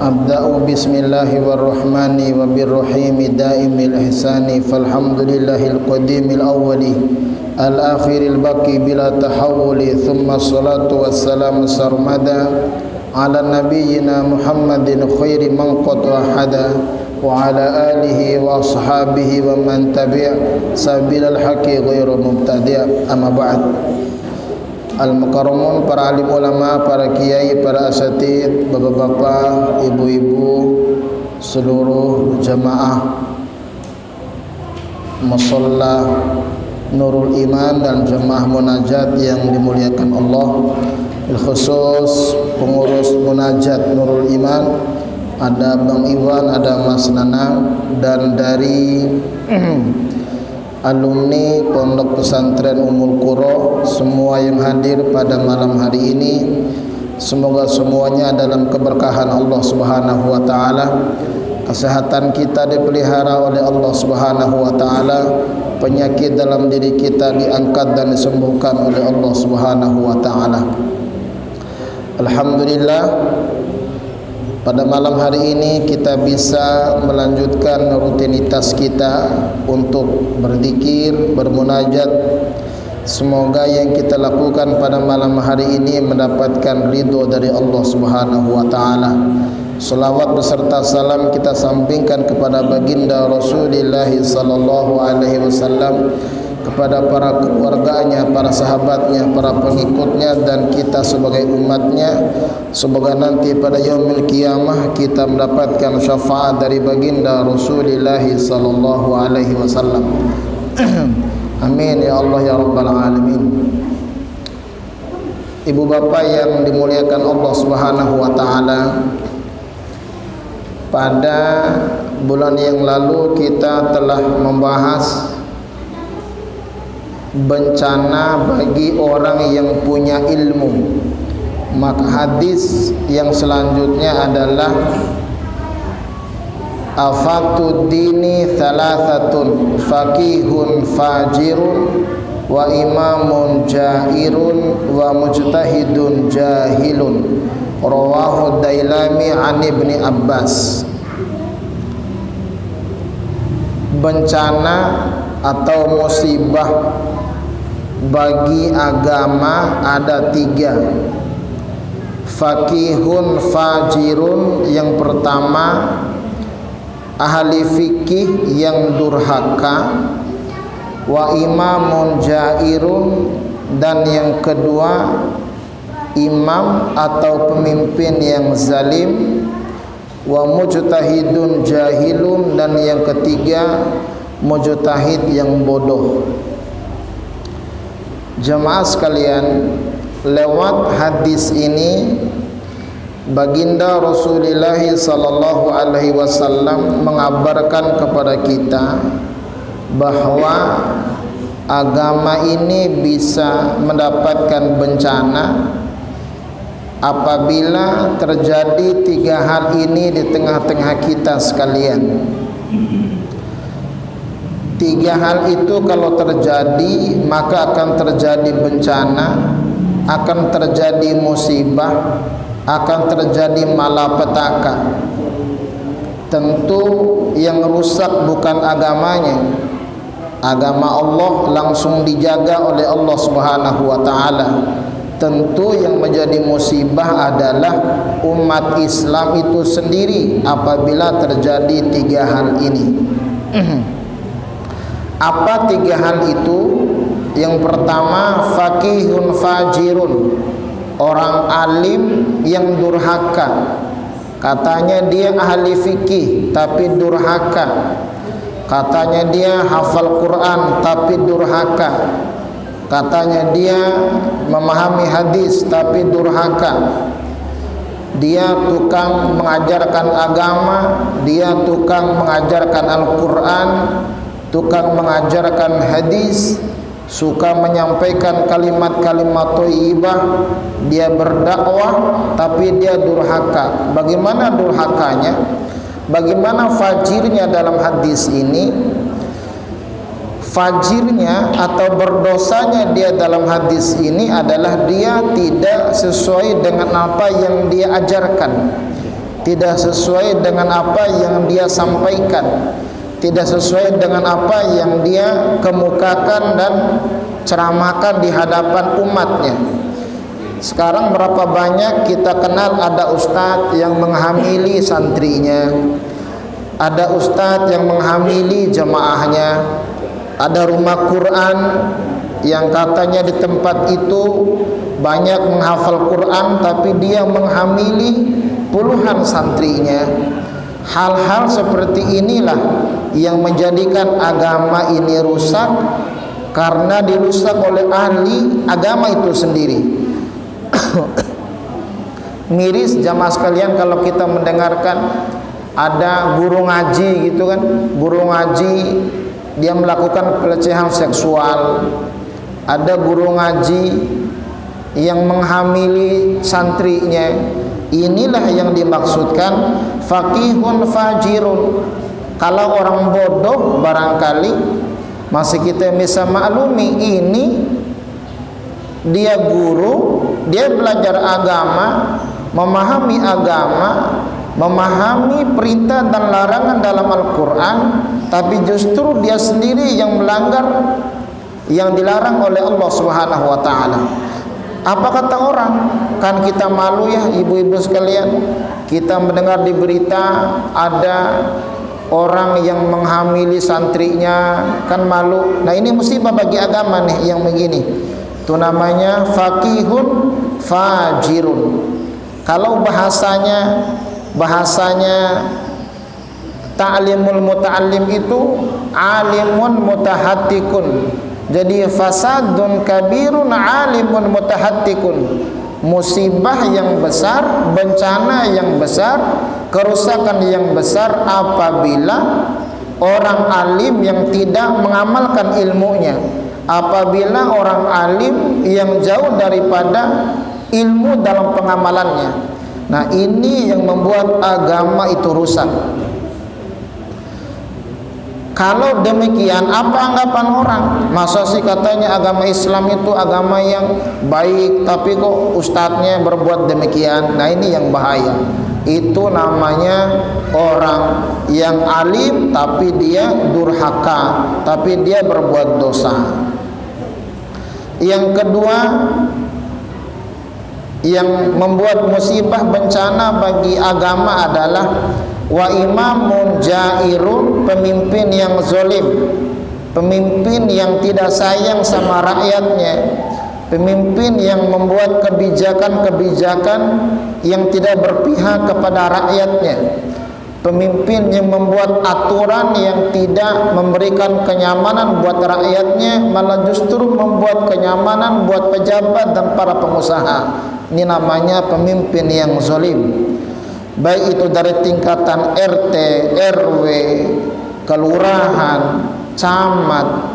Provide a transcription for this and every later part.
Abda'u bismillahi warrahmani wabirrahimi daimil ihsani falhamdulillahil qadimil awwali al-akhiril baqi bila tahawuli thumma salatu wassalamu sarmada ala nabiyyina Muhammadin khairi man qad wahada wa ala alihi wa ashabihi wa man tabi' sabilal haqqi ghairu mubtadi' amma ba'd. Al-mukarramun, para alim ulama, para kiai, para asatid, bapak-bapak, ibu-ibu, seluruh jamaah musalla Nurul Iman dan jamaah munajat yang dimuliakan Allah. Khusus pengurus munajat Nurul Iman, ada Bang Iwan, ada Mas Nanang, dan dari alumni Pondok Pesantren Ummul Qura, semua yang hadir pada malam hari ini, semoga semuanya dalam keberkahan Allah Subhanahu wa taala. Kesehatan kita dipelihara oleh Allah Subhanahu wa taala, penyakit dalam diri kita diangkat dan disembuhkan oleh Allah Subhanahu wa taala. Alhamdulillah, pada malam hari ini kita bisa melanjutkan rutinitas kita untuk berzikir, bermunajat. Semoga yang kita lakukan pada malam hari ini mendapatkan ridho dari Allah Subhanahu wa taala. Salawat beserta salam kita sampaikan kepada baginda Rasulullah sallallahu alaihi wasallam, kepada para keluarganya, para sahabatnya, para pengikutnya, dan kita sebagai umatnya. Semoga nanti pada yaumil qiyamah kita mendapatkan syafaat dari baginda Rasulullah sallallahu alaihi wasallam. Amin ya Allah ya rabbal alamin. Ibu bapak yang dimuliakan Allah Subhanahu wa taala, pada bulan yang lalu kita telah membahas bencana bagi orang yang punya ilmu. Maka hadis yang selanjutnya adalah afatud dini thalathatun faqihun fajirun wa imamun jairun wa mujtahidun jahilun, rawahu Dailami an Ibni Abbas. Bencana atau musibah bagi agama ada tiga. Faqihun fajirun, yang pertama ahli fikih yang durhaka. Wa imamun jairun, dan yang kedua imam atau pemimpin yang zalim. Wa mujtahidun jahilun, dan yang ketiga mujtahid yang bodoh. Jemaah sekalian, lewat hadis ini baginda Rasulullah sallallahu alaihi wasallam mengabarkan kepada kita bahwa agama ini bisa mendapatkan bencana apabila terjadi tiga hal ini di tengah-tengah kita sekalian. Tiga hal itu kalau terjadi, maka akan terjadi bencana, akan terjadi musibah, akan terjadi malapetaka. Tentu yang rusak bukan agamanya. Agama Allah langsung dijaga oleh Allah Subhanahu wa taala. Tentu yang menjadi musibah adalah umat Islam itu sendiri apabila terjadi tiga hal ini. Apa tiga hal itu? Yang pertama, faqihun fajirun, orang alim yang durhaka. Katanya dia ahli fikih tapi durhaka. Katanya dia hafal Quran tapi durhaka. Katanya dia memahami hadis tapi durhaka. Dia tukang mengajarkan agama, dia tukang mengajarkan Al-Quran, tukang mengajarkan hadis, suka menyampaikan kalimat-kalimat thayyibah, dia berdakwah tapi dia durhaka. Bagaimana durhakanya? Bagaimana fajirnya dalam hadis ini? Fajirnya atau berdosanya dia dalam hadis ini adalah dia tidak sesuai dengan apa yang dia ajarkan. tidak sesuai dengan apa yang dia sampaikan, tidak sesuai dengan apa yang dia kemukakan dan ceramahkan di hadapan umatnya. Sekarang berapa banyak kita kenal ada ustadz yang menghamili santrinya, ada ustadz yang menghamili jemaahnya, ada rumah Quran yang katanya di tempat itu banyak menghafal Quran tapi dia menghamili puluhan santrinya. Hal-hal seperti inilah yang menjadikan agama ini rusak, karena dirusak oleh ahli agama itu sendiri. Miris jamaah sekalian kalau kita mendengarkan ada guru ngaji gitu kan, guru ngaji dia melakukan pelecehan seksual, ada guru ngaji yang menghamili santrinya. Inilah yang dimaksudkan faqihun fajirun. Kalau orang bodoh barangkali masih kita bisa maklumi, ini dia guru, dia belajar agama, memahami agama, memahami perintah dan larangan dalam Al-Quran, tapi justru dia sendiri yang melanggar yang dilarang oleh Allah Subhanahu wa ta'ala. Apa kata orang? Kan kita malu ya ibu-ibu sekalian, kita mendengar di berita ada orang yang menghamili santrinya, kan malu. Nah ini musibah bagi agama nih yang begini. Itu namanya faqihun fajirun. Kalau bahasanya ta'limul muta'allim itu alimun mutahattikun. Jadi fasadun kabirun alimun mutahattikun. Musibah yang besar, bencana yang besar, kerusakan yang besar apabila orang alim yang tidak mengamalkan ilmunya, apabila orang alim yang jauh daripada ilmu dalam pengamalannya. Nah ini yang membuat agama itu rusak. Kalau demikian, apa anggapan orang? Masa sih katanya agama Islam itu agama yang baik, tapi kok ustadznya berbuat demikian? Nah ini yang bahaya. Itu namanya orang yang alim tapi dia durhaka, tapi dia berbuat dosa. Yang kedua, yang membuat musibah bencana bagi agama adalah wa imamun jairun, pemimpin yang zalim, pemimpin yang tidak sayang sama rakyatnya, pemimpin yang membuat kebijakan-kebijakan yang tidak berpihak kepada rakyatnya, pemimpin yang membuat aturan yang tidak memberikan kenyamanan buat rakyatnya, malah justru membuat kenyamanan buat pejabat dan para pengusaha. Ini namanya pemimpin yang zalim. Baik itu dari tingkatan RT, RW, kelurahan, camat,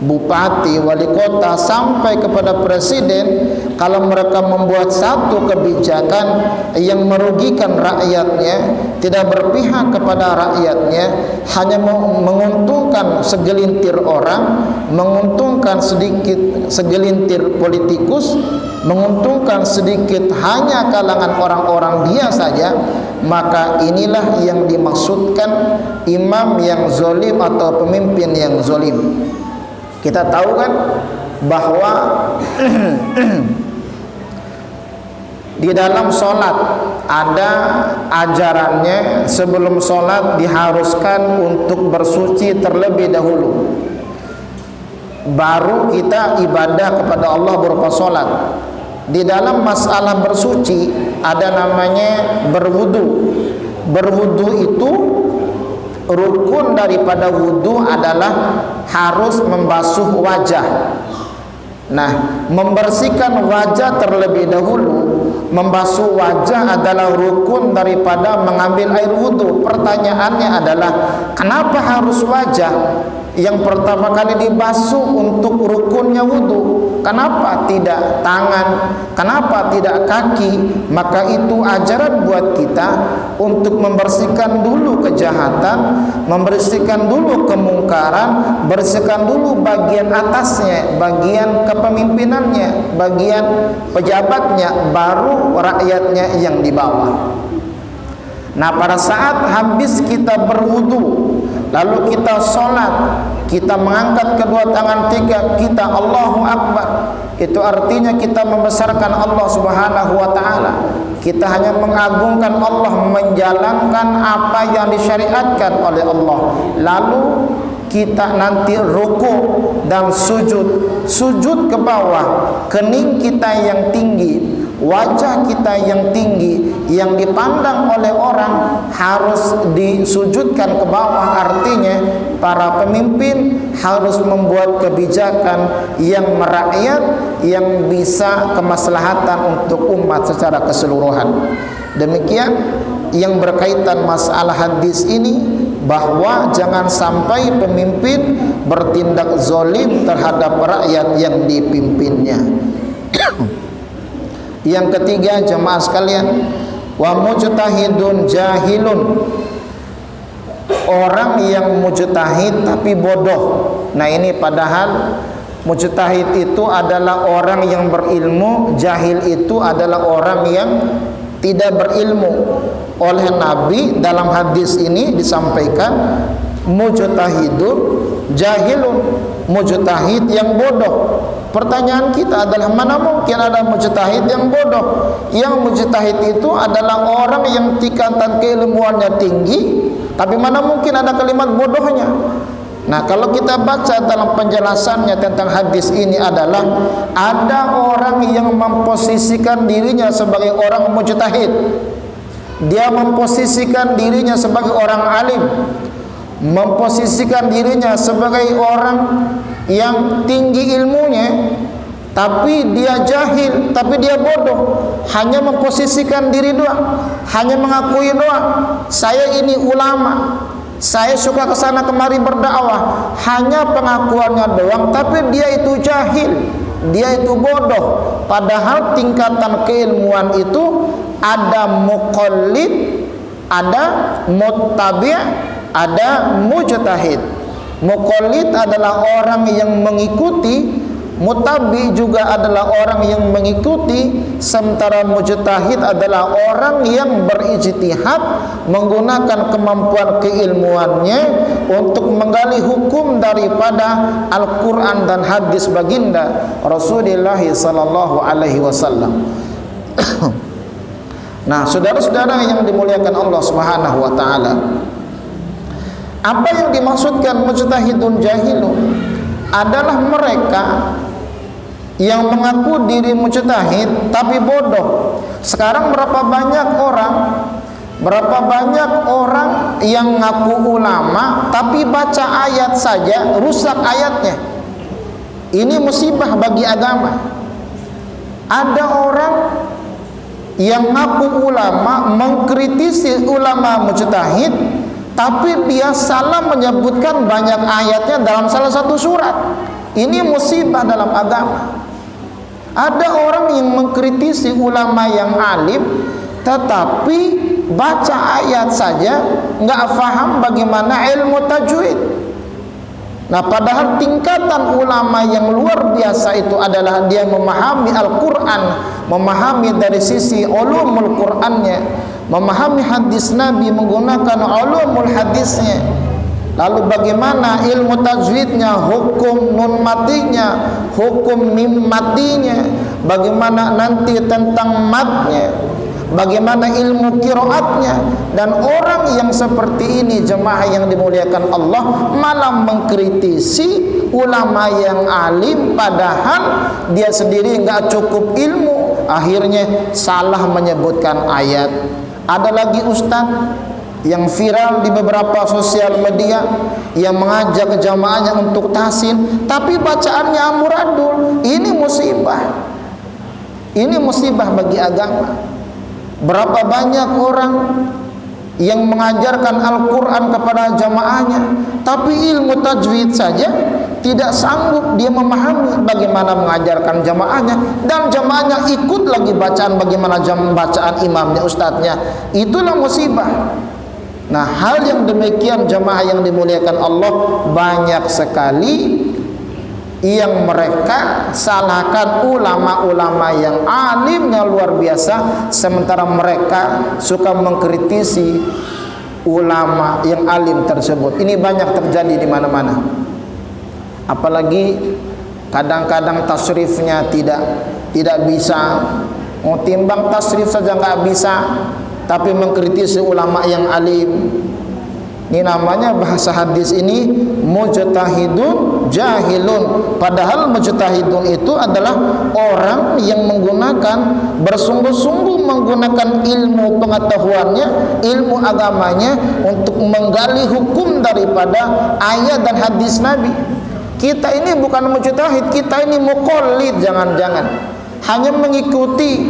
bupati, wali kota, sampai kepada presiden. Kalau mereka membuat satu kebijakan yang merugikan rakyatnya, tidak berpihak kepada rakyatnya, hanya menguntungkan segelintir orang, menguntungkan segelintir politikus, menguntungkan sedikit hanya kalangan orang-orang dia saja, maka inilah yang dimaksudkan imam yang zalim atau pemimpin yang zalim. Kita tahu kan bahwa di dalam sholat ada ajarannya sebelum sholat diharuskan untuk bersuci terlebih dahulu, baru kita ibadah kepada Allah berupa sholat. Di dalam masalah bersuci ada namanya berwudu. Berwudu itu rukun daripada wudu adalah harus membasuh wajah. Nah, membersihkan wajah terlebih dahulu, membasuh wajah adalah rukun daripada mengambil air wudu. Pertanyaannya adalah, kenapa harus wajah yang pertama kali dibasuh untuk rukunnya wudu? Kenapa tidak tangan? Kenapa tidak kaki? Maka itu ajaran buat kita untuk membersihkan dulu kejahatan, membersihkan dulu kemungkaran, bersihkan dulu bagian atasnya, bagian kepemimpinannya, bagian pejabatnya, baru rakyatnya yang di bawah. Nah, pada saat habis kita berwudu, lalu kita sholat, kita mengangkat kedua tangan kita Allahu Akbar, itu artinya kita membesarkan Allah Subhanahu wa ta'ala. Kita hanya mengagungkan Allah, menjalankan apa yang disyariatkan oleh Allah. Lalu kita nanti ruku dan sujud ke bawah, kening kita yang tinggi, wajah kita yang tinggi, yang dipandang oleh orang harus disujudkan ke bawah. Artinya para pemimpin harus membuat kebijakan yang merakyat, yang bisa kemaslahatan untuk umat secara keseluruhan. Demikian yang berkaitan masalah hadis ini, bahwa jangan sampai pemimpin bertindak zalim terhadap rakyat yang dipimpinnya. Yang ketiga, jemaah sekalian, wa mujtahidun jahilun, orang yang mujtahid tapi bodoh. Nah, ini padahal mujtahid itu adalah orang yang berilmu, jahil itu adalah orang yang tidak berilmu. Oleh Nabi dalam hadis ini disampaikan mujtahidun jahilun, mujtahid yang bodoh. Pertanyaan kita adalah, mana mungkin ada mujtahid yang bodoh? Yang mujtahid itu adalah orang yang tingkatan keilmuannya tinggi, tapi mana mungkin ada kalimat bodohnya. Nah, kalau kita baca dalam penjelasannya tentang hadis ini adalah ada orang yang memposisikan dirinya sebagai orang mujtahid. Dia memposisikan dirinya sebagai orang alim, memposisikan dirinya sebagai orang yang tinggi ilmunya, tapi dia jahil, tapi dia bodoh. Hanya memposisikan diri doang, hanya mengakui doang, saya ini ulama, saya suka kesana kemari berdakwah. Hanya pengakuannya doang, tapi dia itu jahil, dia itu bodoh. Padahal tingkatan keilmuan itu ada muqallid, ada muttabi', ada mujtahid. Muqallid adalah orang yang mengikuti, muttabi' juga adalah orang yang mengikuti, sementara mujtahid adalah orang yang berijtihad menggunakan kemampuan keilmuannya untuk menggali hukum daripada Al-Quran dan hadis baginda Rasulullah sallallahu alaihi wasallam. Nah, saudara-saudara yang dimuliakan Allah Subhanahu wa taala, apa yang dimaksudkan mujtahidun jahilun adalah mereka yang mengaku diri mujtahid tapi bodoh. Sekarang berapa banyak orang yang ngaku ulama tapi baca ayat saja rusak ayatnya. Ini musibah bagi agama. Ada orang yang ngaku ulama, mengkritisi ulama mujtahid, tapi dia salah menyebutkan banyak ayatnya dalam salah satu surat. Ini musibah dalam agama. Ada orang yang mengkritisi ulama yang alim, tetapi baca ayat saja nggak faham bagaimana ilmu tajwid. Nah, padahal tingkatan ulama yang luar biasa itu adalah dia memahami Al-Quran, memahami dari sisi ulumul Qurannya, memahami hadis Nabi menggunakan ulumul hadisnya. Lalu bagaimana ilmu tajwidnya, hukum nun matinya, hukum mim matinya, bagaimana nanti tentang matnya, bagaimana ilmu qiraatnya. Dan orang yang seperti ini, jemaah yang dimuliakan Allah, malah mengkritisi ulama yang alim, padahal dia sendiri enggak cukup ilmu, akhirnya salah menyebutkan ayat. Ada lagi ustaz yang viral di beberapa sosial media yang mengajak jamaahnya untuk tahsin, tapi bacaannya amburadul. Ini musibah. Ini musibah bagi agama. Berapa banyak orang yang mengajarkan Al-Quran kepada jamaahnya, tapi ilmu tajwid saja tidak sanggup dia memahami bagaimana mengajarkan jamaahnya, dan jamaahnya ikut lagi bacaan bagaimana bacaan imamnya, ustadznya. Itulah musibah. Nah, hal yang demikian jamaah yang dimuliakan Allah banyak sekali yang mereka salahkan ulama-ulama yang alimnya luar biasa, sementara mereka suka mengkritisi ulama yang alim tersebut. Ini banyak terjadi di mana-mana. Apalagi kadang-kadang tasrifnya tidak bisa, mau timbang tasrif saja nggak bisa, tapi mengkritisi ulama yang alim. Ini namanya bahasa hadis ini mujtahidun jahilun. Padahal mujtahidun itu adalah orang yang menggunakan, bersungguh-sungguh menggunakan ilmu pengetahuannya, ilmu agamanya untuk menggali hukum daripada ayat dan hadis Nabi. Kita ini bukan mujtahid, kita ini muqallid, jangan-jangan hanya mengikuti.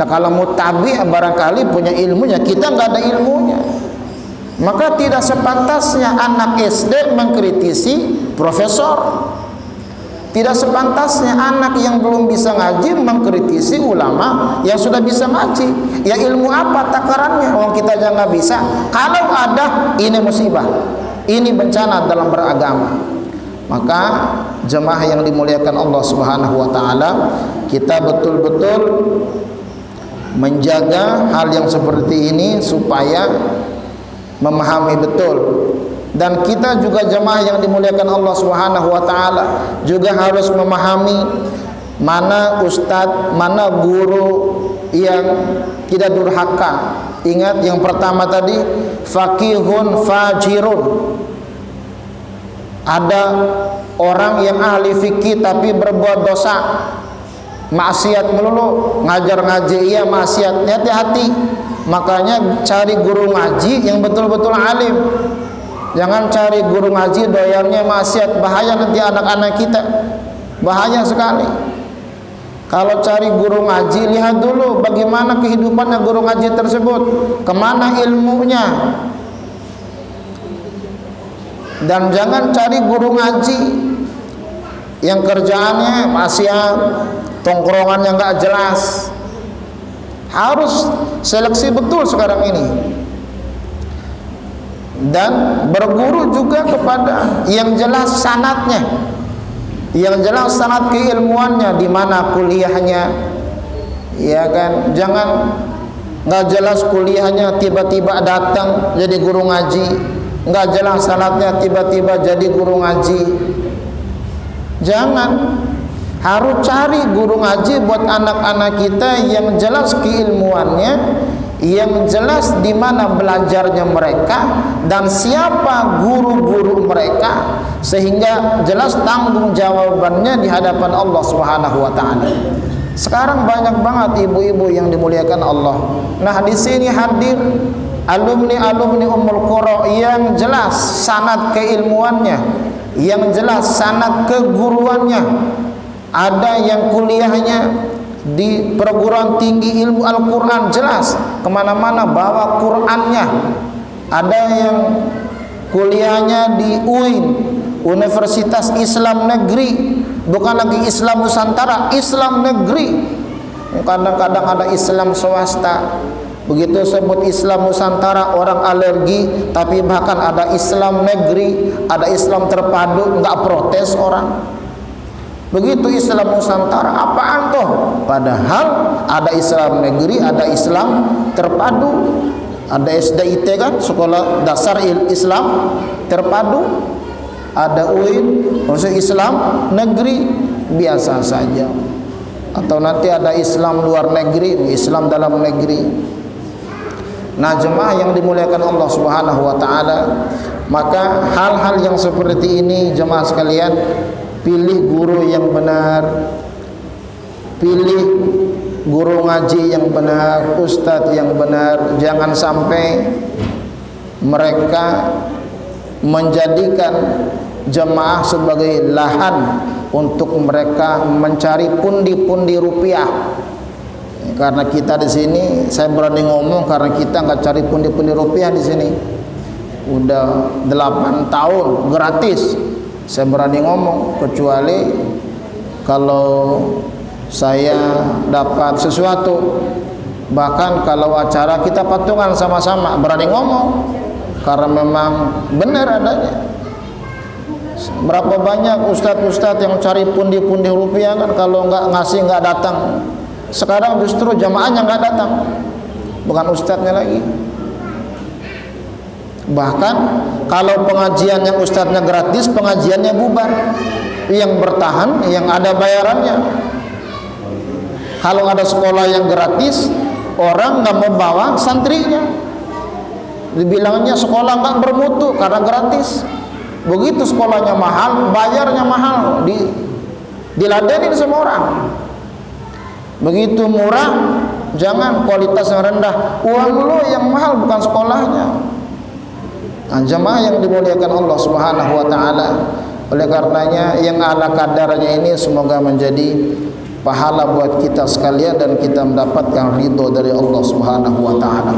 Lah kalau mutabi barangkali punya ilmunya, kita nggak ada ilmunya. Maka tidak sepantasnya anak SD mengkritisi profesor. Tidak sepantasnya anak yang belum bisa ngaji mengkritisi ulama yang sudah bisa ngaji. Ya ilmu apa takarannya? Orang kita aja nggak bisa. Kalau ada, ini musibah, ini bencana dalam beragama. Maka jemaah yang dimuliakan Allah Subhanahu wa taala, kita betul-betul menjaga hal yang seperti ini supaya memahami betul. Dan kita juga jemaah yang dimuliakan Allah Subhanahu wa taala juga harus memahami mana ustadz, mana guru yang tidak durhaka. Ingat yang pertama tadi, faqihun fajirun. Ada orang yang ahli fikih tapi berbuat dosa, maksiat melulu, ngajar ngaji iya maksiat. Hati-hati. Makanya cari guru ngaji yang betul-betul alim. Jangan cari guru ngaji doyannya maksiat, bahaya nanti anak-anak kita. Bahaya sekali. Kalau cari guru ngaji, lihat dulu bagaimana kehidupannya guru ngaji tersebut, kemana ilmunya. Dan jangan cari guru ngaji yang kerjaannya maksiat, tongkrongan yang gak jelas. Harus seleksi betul sekarang ini. Dan berguru juga kepada yang jelas sanadnya, yang jelas sanad keilmuannya, di mana kuliahnya, ya kan. Jangan nggak jelas kuliahnya tiba-tiba datang jadi guru ngaji, nggak jelas sanadnya tiba-tiba jadi guru ngaji. Jangan. Harus cari guru ngaji buat anak-anak kita yang jelas keilmuannya, yang jelas di mana belajarnya mereka dan siapa guru-guru mereka, sehingga jelas tanggung jawabannya di hadapan Allah Subhanahu wa taala. Sekarang banyak banget ibu-ibu yang dimuliakan Allah. Nah, di sini hadir alumni-alumni Ummul Qura yang jelas sanad keilmuannya, yang jelas sanad keguruannya. Ada yang kuliahnya di perguruan tinggi ilmu Al-Quran, jelas kemana-mana bawa Qurannya. Ada yang kuliahnya di UIN, Universitas Islam Negeri, bukan lagi Islam Nusantara, Islam Negeri. Kadang-kadang ada Islam swasta, begitu sebut Islam Nusantara orang alergi. Tapi bahkan ada Islam Negeri, ada Islam terpadu, nggak protes orang. Begitu Islam Nusantara, apaan tuh? Padahal ada Islam Negeri, ada Islam terpadu, ada SDIT kan, Sekolah Dasar Islam Terpadu, ada UIN, maksud Islam Negeri, biasa saja. Atau nanti ada Islam luar negeri, Islam dalam negeri. Nah, jemaah yang dimuliakan Allah Subhanahu wa taala, maka hal-hal yang seperti ini jemaah sekalian, pilih guru yang benar, pilih guru ngaji yang benar, ustadz yang benar. Jangan sampai mereka menjadikan jemaah sebagai lahan untuk mereka mencari pundi-pundi rupiah. Karena kita di sini, saya berani ngomong, karena kita nggak cari pundi-pundi rupiah di sini. Udah 8 tahun gratis. Saya berani ngomong, kecuali kalau saya dapat sesuatu. Bahkan kalau acara kita patungan sama-sama, berani ngomong karena memang benar adanya. Berapa banyak ustadz-ustadz yang cari pundi-pundi rupiah kan, kalau nggak ngasih nggak datang. Sekarang justru jamaahnya nggak datang, bukan ustadznya lagi. Bahkan kalau pengajian yang ustadznya gratis, pengajiannya bubar. Yang bertahan, yang ada bayarannya. Kalau ada sekolah yang gratis, orang nggak mau bawa santrinya. Dibilangnya sekolah nggak bermutu karena gratis. Begitu sekolahnya mahal, bayarnya mahal, diladenin sama orang. Begitu murah, jangan, kualitas yang rendah, uang lo yang mahal, bukan sekolahnya. Nah, jemaah yang dimuliakan Allah Subhanahu wa taala, oleh karenanya yang ala kadarnya ini semoga menjadi pahala buat kita sekalian dan kita mendapatkan ridho dari Allah Subhanahu wa taala.